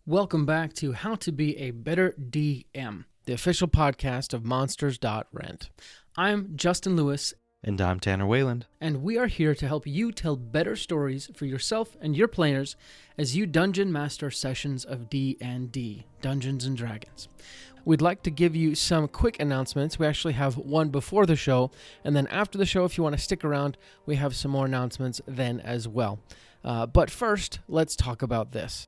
Welcome back to How to Be a Better DM, the official podcast of Monsters.Rent. I'm Justin Lewis, And I'm Tanner Wayland. and we are here to help you tell better stories for yourself and your players as you dungeon master sessions of D&D, Dungeons & Dragons. We'd like to give you some quick announcements. We actually have one before the show, and then after the show, if you want to stick around, we have some more announcements then as well. But first, let's talk about this.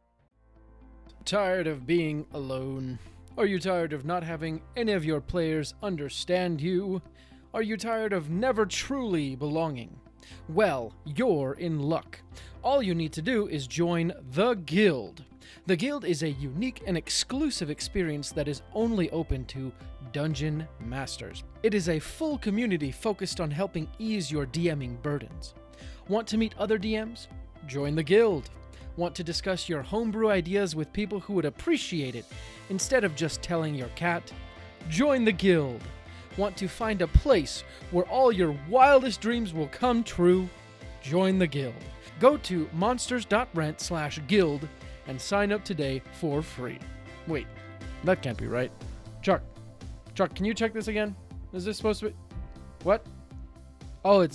Tired of being alone? Are you tired of not having any of your players understand you? Are you tired of never truly belonging? Well, you're in luck. All you need to do is join the Guild. The Guild is a unique and exclusive experience that is only open to Dungeon Masters. It is a full community focused on helping ease your DMing burdens. Want to meet other DMs? Join the Guild. Want to discuss your homebrew ideas with people who would appreciate it instead of just telling your cat? Join the Guild. Want to find a place where all your wildest dreams will come true? Join the Guild. Go to monsters.rent/guild and sign up today for free. Wait, that can't be right. Chuck, can you check this again? Is this supposed to be... What? Oh,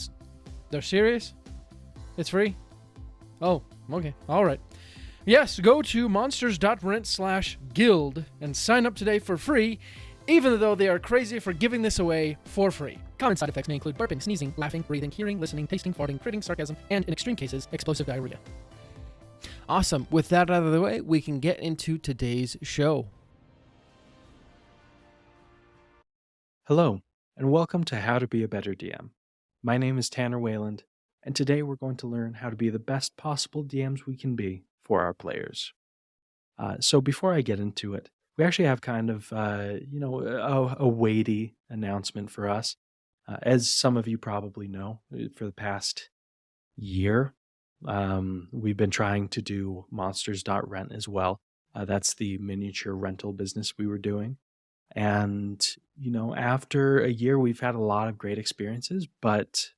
they're serious? It's free? Oh, okay. All right. Yes, go to monsters.rent/guild and sign up today for free, even though they are crazy for giving this away for free. Common side effects may include burping, sneezing, laughing, breathing, hearing, listening, tasting, farting, critting, sarcasm, and in extreme cases, explosive diarrhea. Awesome. With that out of the way, we can get into today's show. Hello, and welcome to How to Be a Better DM. My name is Tanner Wayland, and today we're going to learn how to be the best possible DMs we can be for our players. So before I get into it, we actually have kind of, a weighty announcement for us. As some of you probably know, for the past year, we've been trying to do Monsters.Rent as well. That's the miniature rental business we were doing. And, after a year, we've had a lot of great experiences, but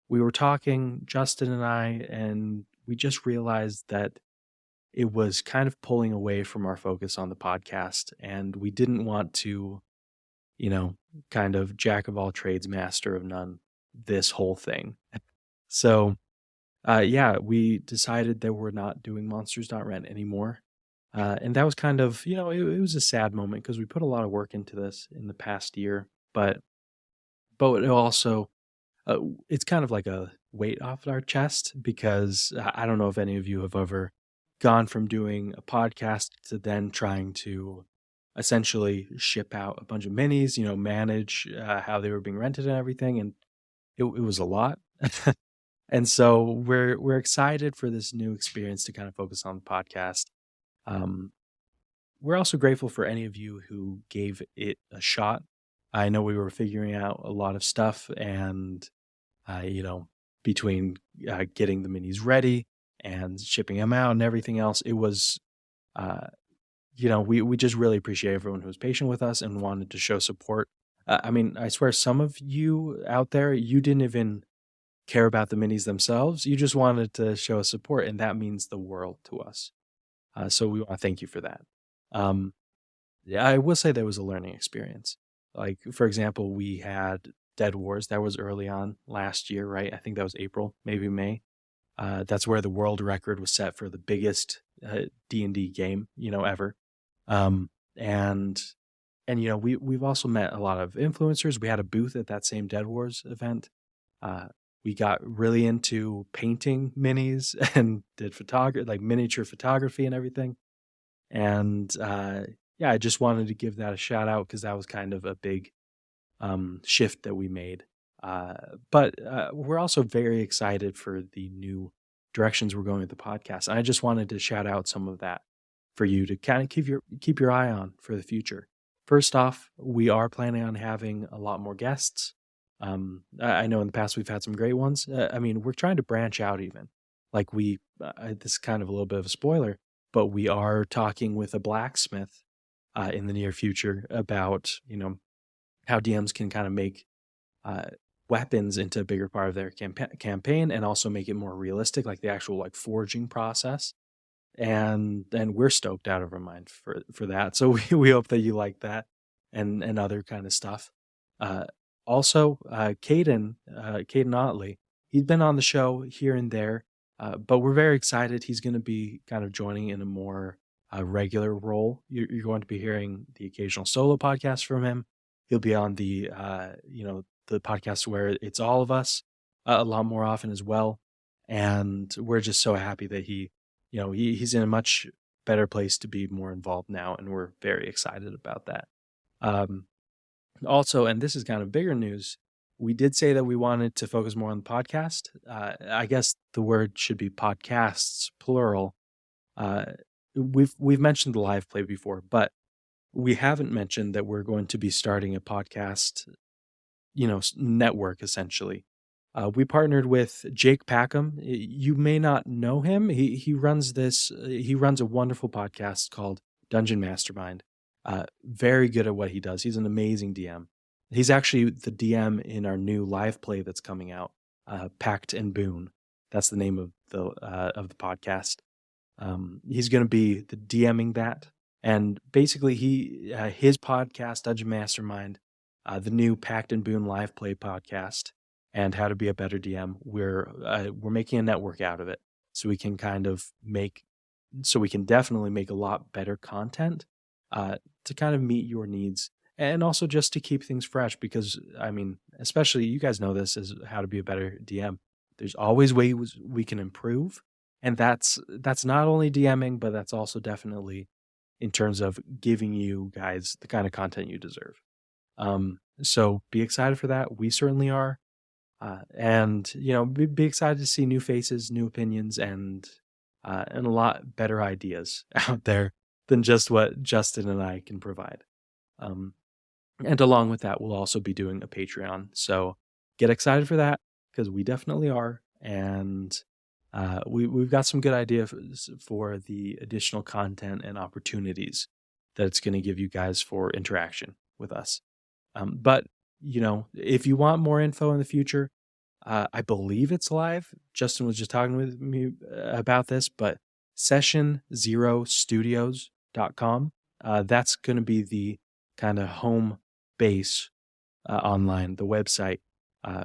we were talking, Justin and I, and we just realized that it was kind of pulling away from our focus on the podcast. And we didn't want to, kind of jack of all trades, master of none, this whole thing. So, we decided that we're not doing Monsters.Rent anymore. And that was kind of, it was a sad moment because we put a lot of work into this in the past year, but it also, it's kind of like a weight off our chest because I don't know if any of you have ever gone from doing a podcast to then trying to essentially ship out a bunch of minis, manage how they were being rented and everything. And it was a lot. And so we're excited for this new experience to kind of focus on the podcast. We're also grateful for any of you who gave it a shot. I know we were figuring out a lot of stuff and, between getting the minis ready and shipping them out and everything else, it was, we just really appreciate everyone who was patient with us and wanted to show support. I swear some of you out there, you didn't even care about the minis themselves. You just wanted to show us support, and that means the world to us. So we want to thank you for that. I will say that was a learning experience. Like, for example, we had Dead Wars. That was early on last year, right? I think that was April, maybe May. That's where the world record was set for the biggest D&D game, ever. We've also met a lot of influencers. We had a booth at that same Dead Wars event. We got really into painting minis and did miniature photography and everything. And I just wanted to give that a shout out because that was kind of a big shift that we made. But we're also very excited for the new directions we're going with the podcast. And I just wanted to shout out some of that for you to kind of keep your eye on for the future. First off, we are planning on having a lot more guests. I know in the past we've had some great ones. We're trying to branch out even. Like this is kind of a little bit of a spoiler, but we are talking with a blacksmith in the near future about, how DMs can kind of make weapons into a bigger part of their campaign and also make it more realistic, like the actual forging process. and we're stoked out of our mind for that. So we hope that you like that and other kind of stuff. Uh, Also, Caden Otley, he's been on the show here and there, but we're very excited. He's going to be kind of joining in a more regular role. You're going to be hearing the occasional solo podcast from him. He'll be on the podcast where it's all of us a lot more often as well. And we're just so happy that he's in a much better place to be more involved now, and we're very excited about that. Also, and this is kind of bigger news, we did say that we wanted to focus more on the podcast. I guess the word should be podcasts, plural. We've mentioned the live play before, but we haven't mentioned that we're going to be starting a podcast, network essentially. We partnered with Jake Packham. You may not know him. He runs a wonderful podcast called Dungeon Mastermind. Very good at what he does. He's an amazing DM. He's actually the DM in our new live play that's coming out, Pact and Boon. That's the name of the podcast. He's going to be the DMing that, and basically his podcast Dungeon Mastermind, the new Pact and Boon live play podcast, and How to Be a Better DM. We're making a network out of it, so we can definitely make a lot better content to kind of meet your needs, and also just to keep things fresh. Because especially you guys know this is How to Be a Better DM. There's always ways we can improve, and that's not only DMing, but that's also definitely in terms of giving you guys the kind of content you deserve. So be excited for that. We certainly are. And be excited to see new faces, new opinions, and a lot better ideas out there than just what Justin and I can provide. And along with that, we'll also be doing a Patreon. So get excited for that, because we definitely are. And we've got some good ideas for the additional content and opportunities that it's going to give you guys for interaction with us. But if you want more info in the future, I believe it's live. Justin was just talking with me about this, but session0studios.com. That's going to be the kind of home base online, the website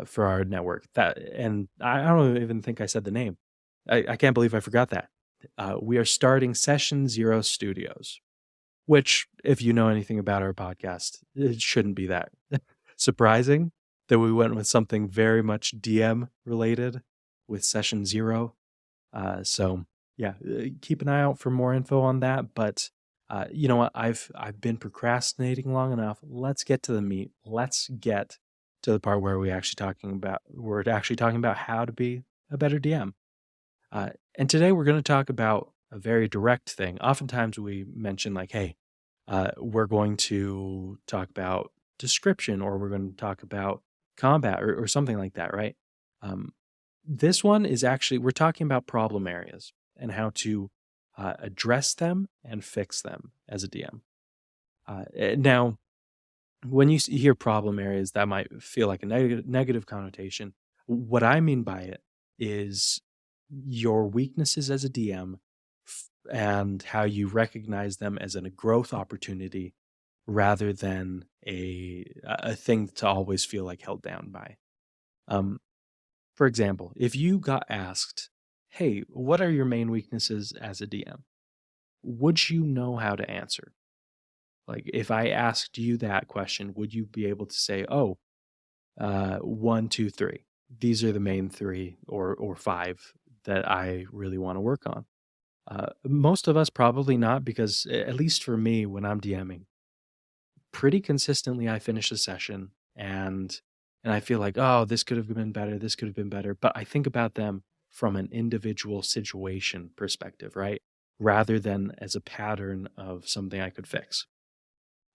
for our network. And I don't even think I said the name. I can't believe I forgot that. We are starting Session 0 Studios, which, if you know anything about our podcast, it shouldn't be that surprising that we went with something very much DM related with Session 0. So yeah, keep an eye out for more info on that. But you know what? I've been procrastinating long enough. Let's get to the meat. Let's get to the part where we're actually talking about how to be a better DM. And today we're going to talk about a very direct thing. Oftentimes we mention like, hey, we're going to talk about description, or we're going to talk about combat or something like that, right? This one is actually, we're talking about problem areas and how to address them and fix them as a DM. Now, when you hear problem areas, that might feel like a negative connotation. What I mean by it is your weaknesses as a DM and how you recognize them as a growth opportunity rather than a thing to always feel like held down by. For example, if you got asked, hey, what are your main weaknesses as a DM? Would you know how to answer? Like, if I asked you that question, would you be able to say, 1, 2, 3. These are the main 3 or 5 that I really want to work on? Most of us probably not, because at least for me, when I'm DMing, pretty consistently I finish a session and I feel like, oh, this could have been better, this could have been better. But I think about them from an individual situation perspective, right? Rather than as a pattern of something I could fix.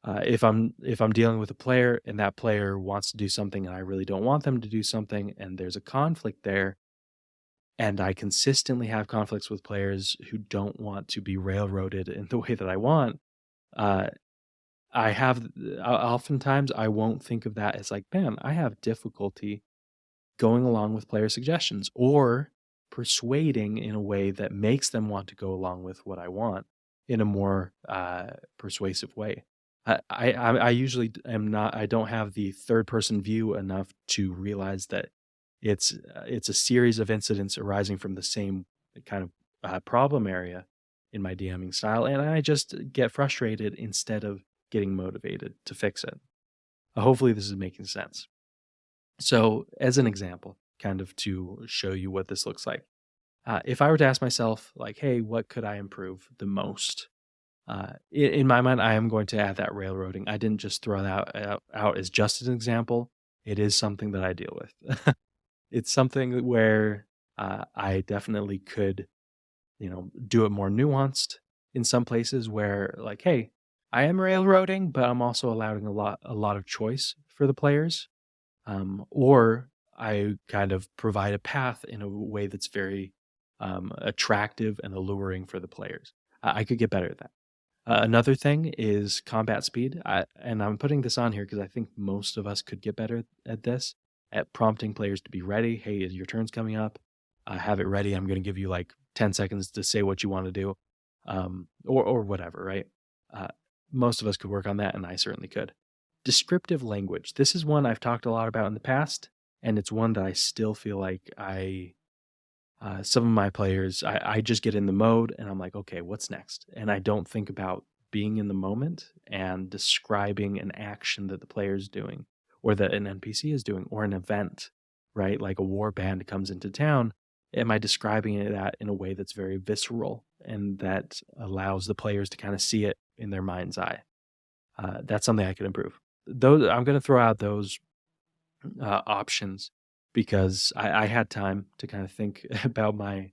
If I'm dealing with a player and that player wants to do something and I really don't want them to do something, and there's a conflict there, and I consistently have conflicts with players who don't want to be railroaded in the way that I want, oftentimes I won't think of that as like, man, I have difficulty going along with player suggestions, or persuading in a way that makes them want to go along with what I want in a more persuasive way. I usually am not. I don't have the third person view enough to realize that it's a series of incidents arising from the same kind of problem area in my DMing style, and I just get frustrated instead of getting motivated to fix it. Hopefully, this is making sense. So, as an example, kind of to show you what this looks like, if I were to ask myself, like, hey, what could I improve the most? In my mind, I am going to add that railroading. I didn't just throw that out as just an example. It is something that I deal with. It's something where I definitely could, do it more nuanced in some places where, like, hey, I am railroading, but I'm also allowing a lot of choice for the players. Or I kind of provide a path in a way that's very attractive and alluring for the players. I could get better at that. Another thing is combat speed. And I'm putting this on here because I think most of us could get better at this, at prompting players to be ready. Hey, your turn's coming up. Have it ready. I'm going to give you like 10 seconds to say what you want to do, or whatever, right? Most of us could work on that, and I certainly could. Descriptive language. This is one I've talked a lot about in the past, and it's one that I still feel like some of my players, I just get in the mode and I'm like, okay, what's next? And I don't think about being in the moment and describing an action that the player is doing or that an NPC is doing or an event, right? Like a war band comes into town. Am I describing that in a way that's very visceral and that allows the players to kind of see it in their mind's eye? That's something I could improve. Those I'm going to throw out those options because I had time to kind of think about my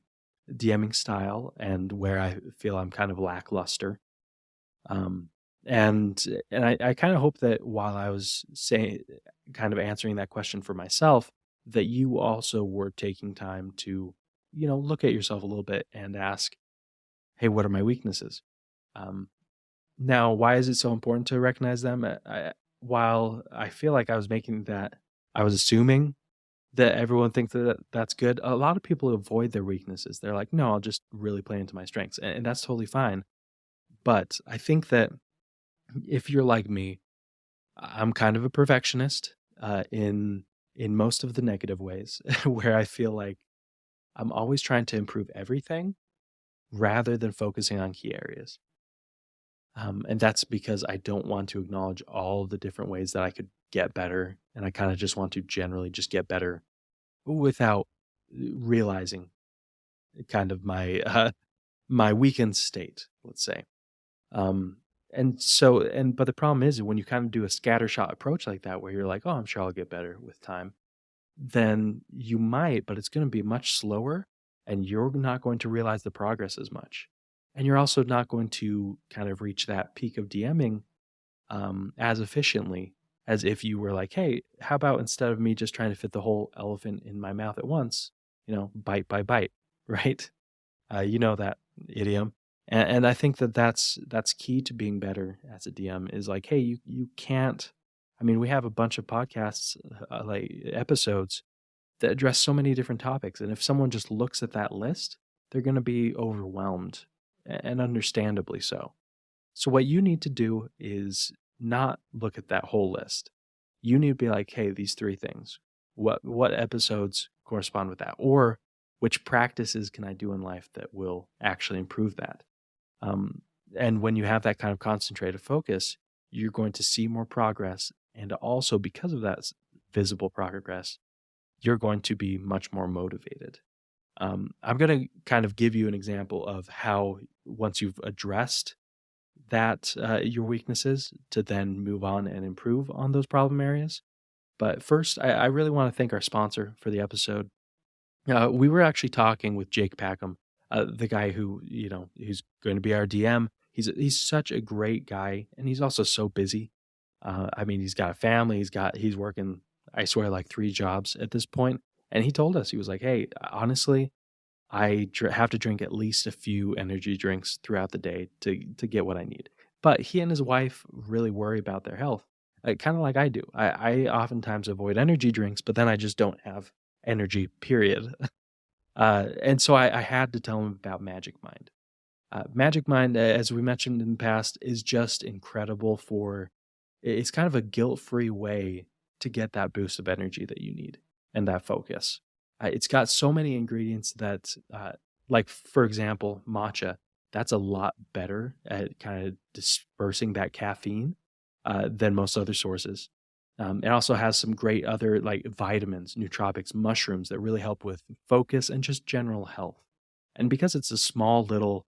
DMing style and where I feel I'm kind of lackluster. And I kind of hope that while I was saying, kind of answering that question for myself, that you also were taking time to, look at yourself a little bit and ask, hey, what are my weaknesses? Now, why is it so important to recognize them? While I feel like I was assuming that everyone thinks that that's good. A lot of people avoid their weaknesses. They're like, no, I'll just really play into my strengths. And that's totally fine. But I think that if you're like me, I'm kind of a perfectionist in most of the negative ways, where I feel like I'm always trying to improve everything rather than focusing on key areas. And that's because I don't want to acknowledge all the different ways that I could get better. And I kind of just want to generally just get better without realizing kind of my my weakened state, let's say. But the problem is when you kind of do a scattershot approach like that, where you're like, oh, I'm sure I'll get better with time, then you might, but it's going to be much slower, and you're not going to realize the progress as much, and you're also not going to kind of reach that peak of DMing as efficiently as if you were like, hey, how about instead of me just trying to fit the whole elephant in my mouth at once, bite by bite, right? You know that idiom. And I think that that's key to being better as a DM is like, hey, you can't. I mean, we have a bunch of podcasts, like episodes that address so many different topics. And if someone just looks at that list, they're going to be overwhelmed, and understandably so. So what you need to do is not look at that whole list. You need to be like, hey, these three things. What episodes correspond with that? Or which practices can I do in life that will actually improve that? And when you have that kind of concentrated focus, you're going to see more progress. And also because of that visible progress, you're going to be much more motivated. I'm going to kind of give you an example of how once you've addressed that your weaknesses to then move on and improve on those problem areas. But first, I really want to thank our sponsor for the episode. We were actually talking with Jake Packham, the guy who, who's going to be our DM. He's such a great guy, and he's also so busy. I mean, he's got a family. He's working, I swear, like 3 jobs at this point. And he told us, he was like, hey, honestly, I have to drink at least a few energy drinks throughout the day to get what I need. But he and his wife really worry about their health, kind of like I do. I oftentimes avoid energy drinks, but then I just don't have energy, period. And so I had to tell him about Magic Mind. Magic Mind, as we mentioned in the past, is just incredible for it's kind of a guilt-free way to get that boost of energy that you need and that focus. It's got so many ingredients that, like for example, matcha. That's a lot better at kind of dispersing that caffeine than most other sources. It also has some great other like vitamins, nootropics, mushrooms that really help with focus and just general health. And because it's a small little,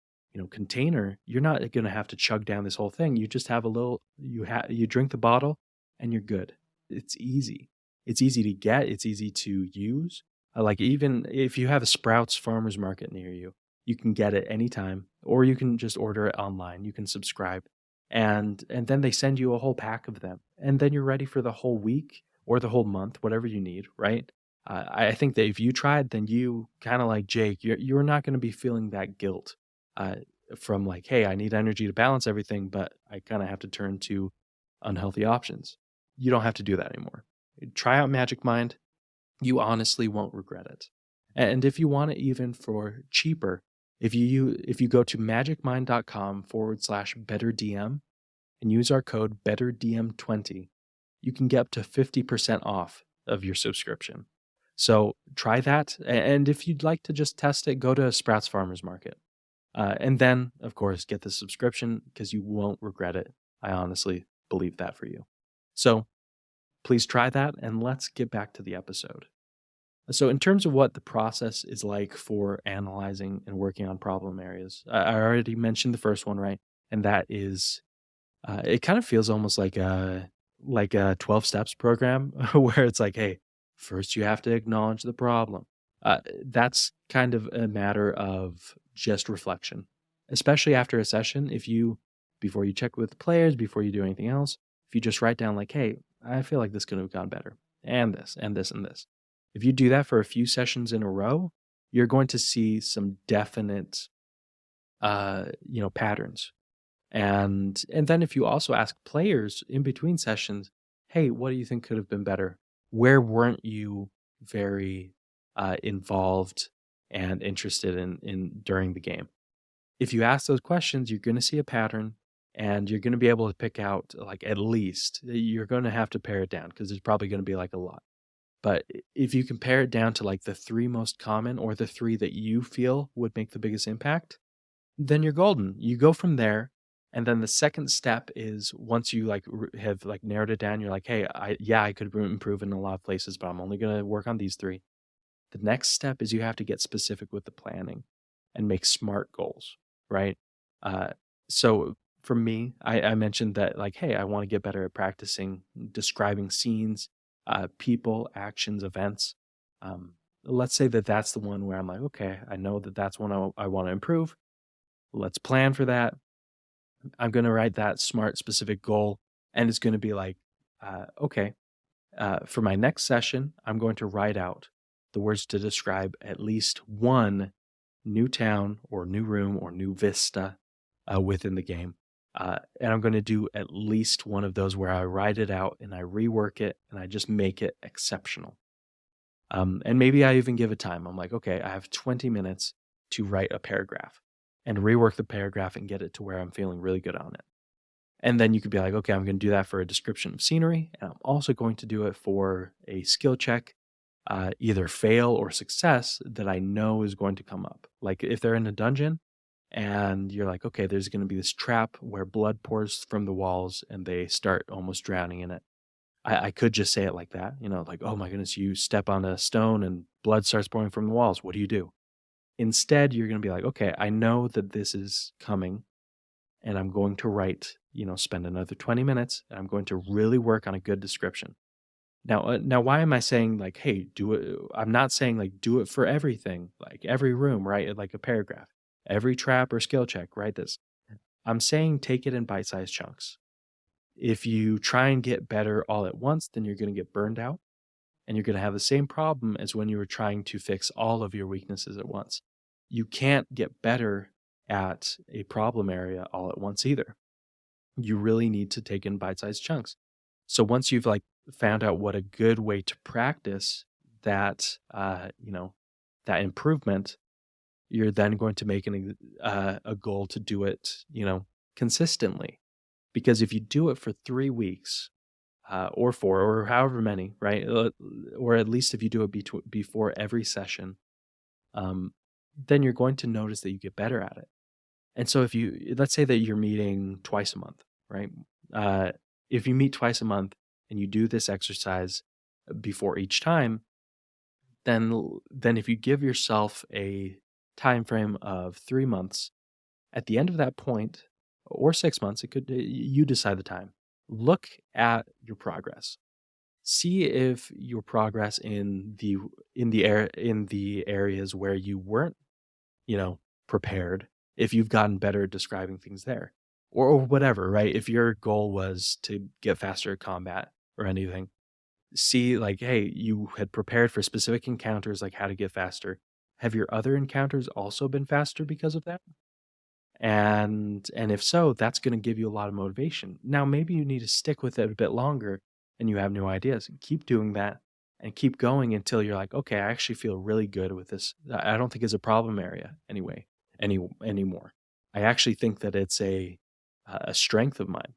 container, you're not going to have to chug down this whole thing. You just have a little, you drink the bottle and you're good. It's easy. It's easy to get. It's easy to use. Like even if you have a Sprouts Farmers Market near you, you can get it anytime, or you can just order it online. You can subscribe, and then they send you a whole pack of them, and then you're ready for the whole week or the whole month, whatever you need, right? I think that if you tried, then you kind of like Jake, you're not going to be feeling that guilt uh, from like, hey, I need energy to balance everything, but I kind of have to turn to unhealthy options. You don't have to do that anymore. Try out Magic Mind. You honestly won't regret it. And if you want it even for cheaper, if you go to magicmind.com/betterdm and use our code betterdm20, you can get up to 50% off of your subscription. So try that. And if you'd like to just test it, go to Sprouts Farmers Market. And then, of course, get the subscription because you won't regret it. I honestly believe that for you. So please try that, and let's get back to the episode. So, in terms of what the process is like for analyzing and working on problem areas, I already mentioned the first one, right? And that is, it kind of feels almost like a 12 steps program where it's like, hey, first you have to acknowledge the problem. That's kind of a matter of just reflection, especially after a session. Before you check with the players, before you do anything else, if you just write down like, hey, I feel like this could have gone better, and this, and this, and this. If you do that for a few sessions in a row, you're going to see some definite, patterns. And then if you also ask players in between sessions, hey, what do you think could have been better? Where weren't you very involved and interested in during the game? If you ask those questions, you're going to see a pattern, and you're going to be able to pick out like at least you're going to have to pare it down because there's probably going to be like a lot. But if you compare it down to like the three most common or the three that you feel would make the biggest impact, then you're golden. You go from there. And then the second step is once you like have like narrowed it down, you're like, hey, I could improve in a lot of places, but I'm only going to work on these three. The next step is you have to get specific with the planning and make smart goals, right? Uh, so for me, I mentioned that like, hey, I want to get better at practicing describing scenes, people, actions, events. Let's say that that's the one where I'm like, okay, I know that that's one I want to improve. Let's plan for that. I'm going to write that smart, specific goal, and it's going to be like, okay, for my next session, I'm going to write out the words to describe at least one new town or new room or new vista within the game. And I'm going to do at least one of those where I write it out and I rework it and I just make it exceptional. And maybe I even give a time. I'm like, okay, I have 20 minutes to write a paragraph and rework the paragraph and get it to where I'm feeling really good on it. And then you could be like, okay, I'm going to do that for a description of scenery. And I'm also going to do it for a skill check, either fail or success that I know is going to come up. Like if they're in a dungeon and you're like, okay, there's going to be this trap where blood pours from the walls and they start almost drowning in it. I could just say it like that, like, oh my goodness, you step on a stone and blood starts pouring from the walls. What do you do? Instead, you're going to be like, okay, I know that this is coming and I'm going to write, spend another 20 minutes and I'm going to really work on a good description. Now, why am I saying like, hey, do it? I'm not saying like do it for everything, like every room, right? Like a paragraph, every trap or skill check, write this. I'm saying take it in bite-sized chunks. If you try and get better all at once, then you're going to get burned out and you're going to have the same problem as when you were trying to fix all of your weaknesses at once. You can't get better at a problem area all at once either. You really need to take in bite-sized chunks. So once you've like found out what a good way to practice that, that improvement, you're then going to make a goal to do it, consistently. Because if you do it for 3 weeks, or 4, or however many, right? Or at least if you do it before every session, then you're going to notice that you get better at it. And so let's say that you're meeting twice a month, right? If you meet twice a month and you do this exercise before each time, then if you give yourself a time frame of 3 months, at the end of that point, or 6 months, you decide the time. Look at your progress. See if your progress in the areas where you weren't, prepared, if you've gotten better at describing things there, or whatever, right? If your goal was to get faster at combat or anything, see like, hey, you had prepared for specific encounters, like how to get faster. Have your other encounters also been faster because of that? And if so, that's going to give you a lot of motivation. Now, maybe you need to stick with it a bit longer and you have new ideas. Keep doing that and keep going until you're like, okay, I actually feel really good with this. I don't think it's a problem area anymore. I actually think that it's a strength of mine.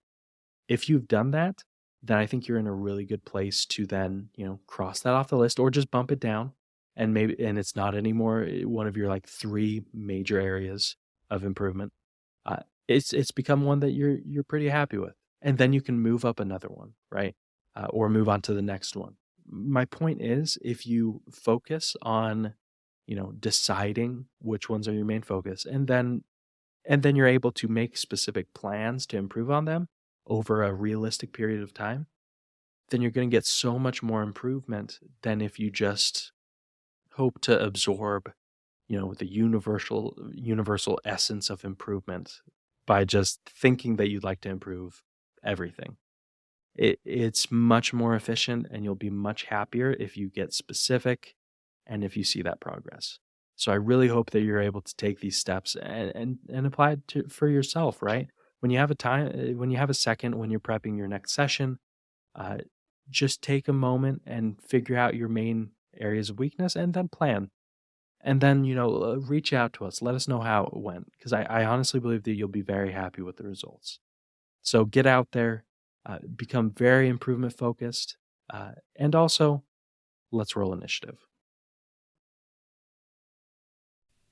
If you've done that, then I think you're in a really good place to then, cross that off the list or just bump it down. And it's not anymore one of your like 3 major areas of improvement. It's become one that you're pretty happy with, and then you can move up another one, right? Or move on to the next one. My point is, if you focus on, deciding which ones are your main focus, and then you're able to make specific plans to improve on them over a realistic period of time, then you're going to get so much more improvement than if you just hope to absorb the universal essence of improvement by just thinking that you'd like to improve everything. It's much more efficient, and you'll be much happier if you get specific and if you see that progress. So I really hope that you're able to take these steps and apply it for yourself, right? When you have a second, when you're prepping your next session, just take a moment and figure out your main areas of weakness and then plan. And then, reach out to us. Let us know how it went, because I honestly believe that you'll be very happy with the results. So get out there, become very improvement focused, and also let's roll initiative.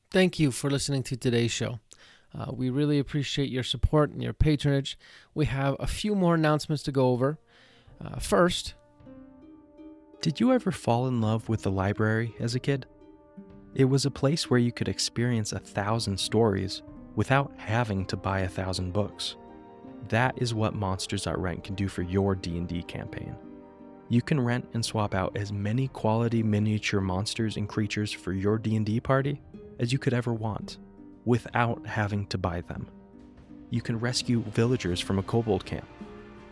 Thank you for listening to today's show. We really appreciate your support and your patronage. We have a few more announcements to go over. First, did you ever fall in love with the library as a kid? It was a place where you could experience 1,000 stories without having to buy 1,000 books. That is what Monsters.Rent can do for your D&D campaign. You can rent and swap out as many quality miniature monsters and creatures for your D&D party as you could ever want, without having to buy them. You can rescue villagers from a kobold camp,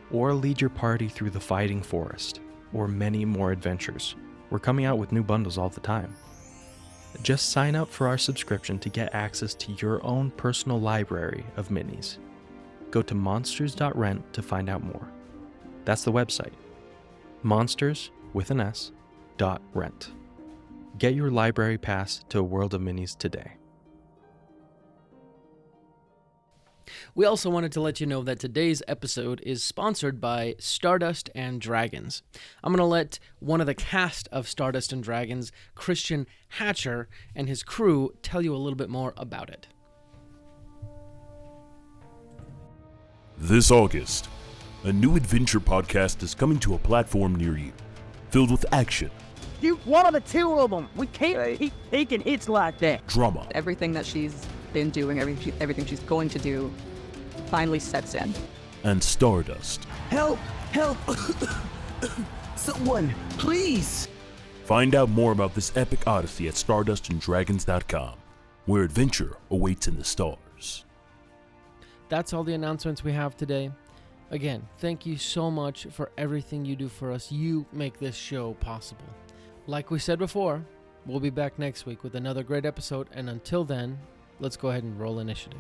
or lead your party through the fighting forest, or many more adventures. We're coming out with new bundles all the time. Just sign up for our subscription to get access to your own personal library of minis. Go to Monsters.Rent to find out more. That's the website. Monsters.Rent. Get your library pass to a world of minis today. we also wanted to let you know that today's episode is sponsored by Stardust and Dragons. I'm going to let one of the cast of Stardust and Dragons, Christian Hatcher, and his crew tell you a little bit more about it. This August, a new adventure podcast is coming to a platform near you, filled with action. Shoot one of the 2 of them. We can't keep taking hits like that. Drama. Everything that she's been doing, everything she's going to do, finally sets in. And Stardust. Help! Help! Someone, please! Find out more about this epic odyssey at stardustanddragons.com, where adventure awaits in the stars. That's all the announcements we have today. Again, thank you so much for everything you do for us. You make this show possible. Like we said before, we'll be back next week with another great episode, and until then, let's go ahead and roll initiative.